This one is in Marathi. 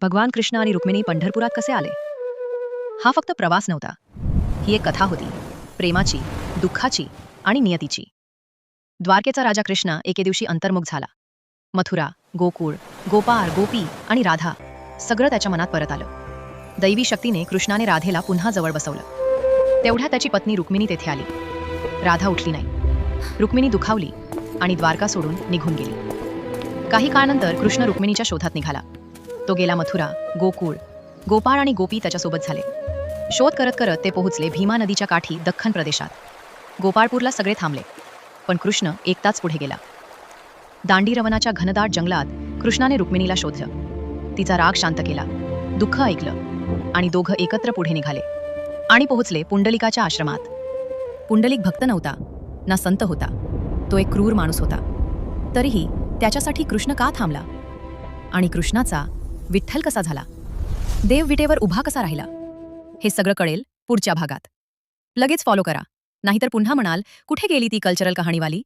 भगवान कृष्ण आणि रुक्मिणी पंढरपुरात कसे आले? हा फक्त प्रवास नव्हता. ही एक कथा होती, प्रेमाची, दुःखाची आणि नियतीची. द्वारकेचा राजा कृष्ण एके दिवशी अंतर्मुख झाला. मथुरा, गोकुळ, गोपाळ, गोपी आणि राधा सगळं त्याच्या मनात परत आलं. दैवी शक्तीने कृष्णाने राधेला पुन्हा जवळ बसवलं. तेवढ्या त्याची पत्नी रुक्मिणी तेथे आली. राधा उठली नाही. रुक्मिणी दुखावली आणि द्वारका सोडून निघून गेली. काही काळानंतर कृष्ण रुक्मिणीच्या शोधात निघाला. तो गेला मथुरा, गोकुळ, गोपाळ आणि गोपी त्याच्यासोबत झाले. शोध करत करत ते पोहोचले भीमा नदीच्या काठी दख्खन प्रदेशात. गोपाळपूरला सगळे थांबले, पण कृष्ण एकटाच पुढे गेला. दांडीरवनाच्या घनदाट जंगलात कृष्णाने रुक्मिणीला शोधलं. तिचा राग शांत केला, दुःख ऐकलं आणि दोघं एकत्र पुढे निघाले आणि पोहोचले पुंडलिकाच्या आश्रमात. पुंडलिक भक्त नव्हता, ना संत होता. तो एक क्रूर माणूस होता. तरीही त्याच्यासाठी कृष्ण का थांबला? आणि कृष्णाचा विठ्ठल कसा झाला? देव विटेवर उभा कसा राहिला? हे सगळं कळेल पुढच्या भागात. लगेच फॉलो करा, नाहीतर पुन्हा म्हणाल कुठे गेली ती कल्चरल कहाणीवाली.